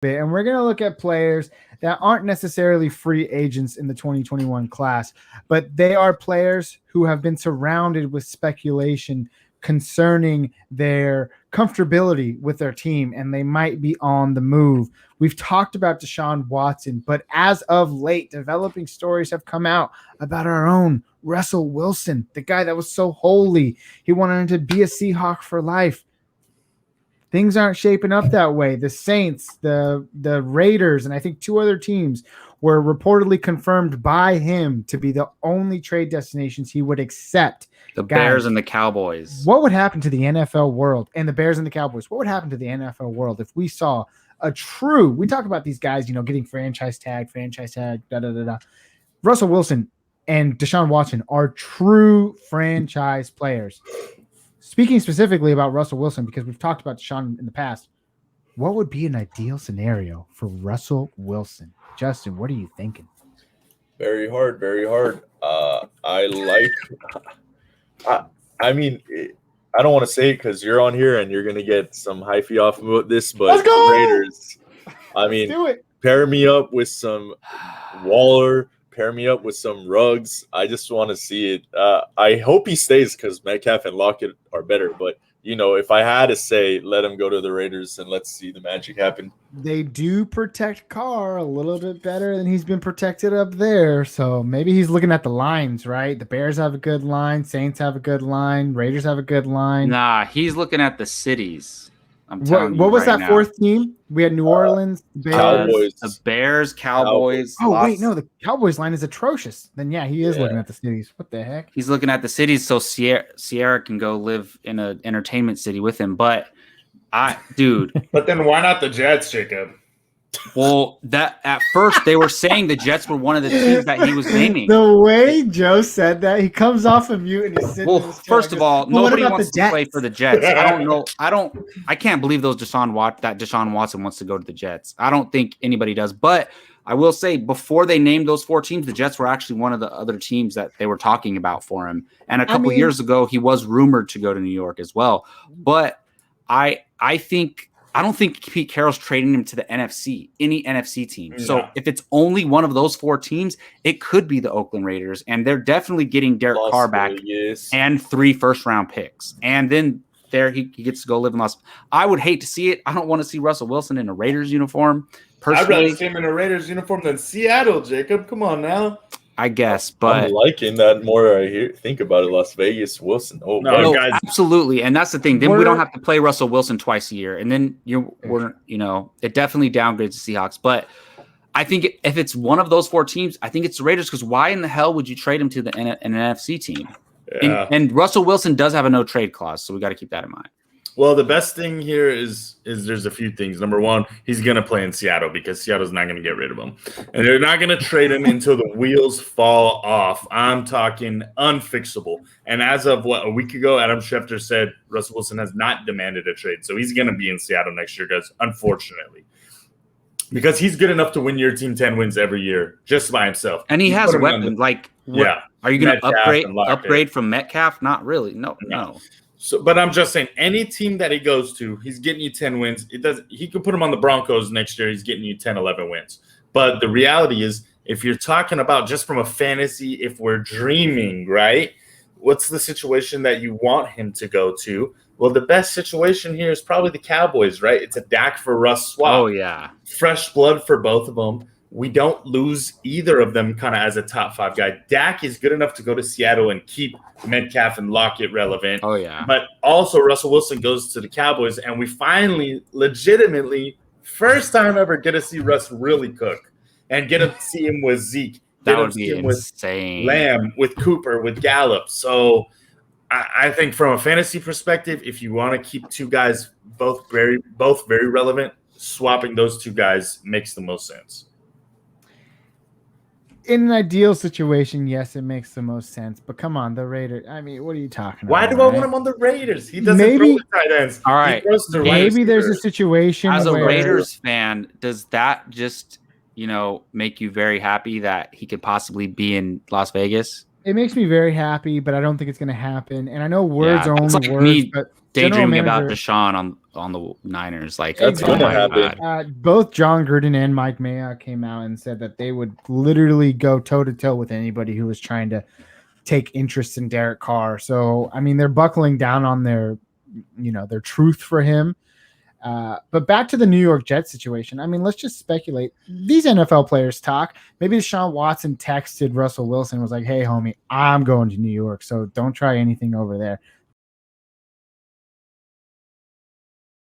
bit, and we're going to look at players that aren't necessarily free agents in the 2021 class, but they are players who have been surrounded with speculation concerning their comfortability with their team, and they might be on the move. We've talked about Deshaun Watson, but as of late, developing stories have come out about our own Russell Wilson, the guy that was so holy. He wanted to be a Seahawk for life. Things aren't shaping up that way. The Saints, the Raiders, and I think 2 other teams were reportedly confirmed by him to be the only trade destinations he would accept. The Bears and the Cowboys. What would happen to the NFL world and the Bears and the Cowboys? What would happen to the NFL world if we saw a true, we talk about these guys, getting franchise tag, Russell Wilson and Deshaun Watson are true franchise players. Speaking specifically about Russell Wilson, because we've talked about Deshaun in the past, what would be an ideal scenario for Russell Wilson? Justin, what are you thinking? Very hard, very hard. I mean, I don't want to say it because you're on here and you're going to get some hyphy off of this, but Let's go! Raiders, I mean, pair me up with some Waller, pair me up with some Ruggs. I just want to see it. I hope he stays because Metcalf and Lockett are better. But, if I had to say, let him go to the Raiders and let's see the magic happen. They do protect Carr a little bit better than he's been protected up there. So maybe he's looking at the lines, right? The Bears have a good line. Saints have a good line. Raiders have a good line. Nah, he's looking at the cities. What was that fourth team? We had New Orleans, Bears, Cowboys. The Bears, Cowboys. Oh, wait, no, the Cowboys line is atrocious. Then, yeah, he is looking at the cities. What the heck? He's looking at the cities so Sierra can go live in an entertainment city with him. But, But then why not the Jets, Jacob? Well, that at first they were saying the Jets were one of the teams that he was naming. The way Joe said that, he comes off of mute and he's sitting. Well, first of all, nobody wants to play for the Jets. I don't know. I can't believe Deshaun Watson wants to go to the Jets. I don't think anybody does. But I will say, before they named those 4 teams, the Jets were actually one of the other teams that they were talking about for him. And a couple years ago, he was rumored to go to New York as well. But I don't think Pete Carroll's trading him to the NFC, any NFC team. Yeah. So if it's only one of those 4 teams, it could be the Oakland Raiders. And they're definitely getting Derek Carr back and 3 first-round picks. And then there he gets to go live in Las Vegas. I would hate to see it. I don't want to see Russell Wilson in a Raiders uniform. Personally, I'd rather see him in a Raiders uniform than Seattle, Jacob. Come on now. I guess, but I'm liking that more. Think about it. Las Vegas, Wilson. Oh, No, guys. Absolutely, and that's the thing. Then we don't have to play Russell Wilson twice a year, and then it definitely downgrades the Seahawks. But I think if it's one of those 4 teams, I think it's the Raiders. Because why in the hell would you trade him to an NFC team? Yeah. And Russell Wilson does have a no trade clause, so we got to keep that in mind. Well, the best thing here is there's a few things. Number one, he's going to play in Seattle because Seattle's not going to get rid of him. And they're not going to trade him until the wheels fall off. I'm talking unfixable. And as of a week ago, Adam Schefter said Russell Wilson has not demanded a trade. So he's going to be in Seattle next year, guys, unfortunately. Because he's good enough to win your team 10 wins every year just by himself. And he has weapons. Are you going to upgrade from Metcalf? Not really. No. So, but I'm just saying, any team that he goes to, he's getting you 10 wins. He could put him on the Broncos next year. He's getting you 10, 11 wins. But the reality is, if you're talking about just from a fantasy, if we're dreaming, right, what's the situation that you want him to go to? Well, the best situation here is probably the Cowboys, right? It's a Dak for Russ swap. Oh, yeah. Fresh blood for both of them. We don't lose either of them kind of as a top 5 guy. Dak is good enough to go to Seattle and keep Metcalf and Lockett relevant. Oh, yeah. But also Russell Wilson goes to the Cowboys, and we finally, legitimately, first time ever, get to see Russ really cook and get to see him with Zeke. That would be insane. With Lamb, with Cooper, with Gallup. So I think from a fantasy perspective, if you want to keep 2 guys both very relevant, swapping those 2 guys makes the most sense. In an ideal situation, yes, it makes the most sense. But come on, the Raiders. I mean, what are you talking Why about? do I want him on the Raiders? He doesn't throw the tight ends. All right. Maybe there's a situation as a where, Raiders fan, does that just make you very happy that he could possibly be in Las Vegas? It makes me very happy, but I don't think it's going to happen. And I know words are only like words. me but daydreaming about Deshaun on the Niners. Like that's gonna happen. Both John Gruden and Mike Mayock came out and said that they would literally go toe to toe with anybody who was trying to take interest in Derek Carr. So I mean, they're buckling down on their truth for him. But back to the New York Jets situation. I mean, let's just speculate. These NFL players talk. Maybe Deshaun Watson texted Russell Wilson and was like, "Hey, homie, I'm going to New York, so don't try anything over there."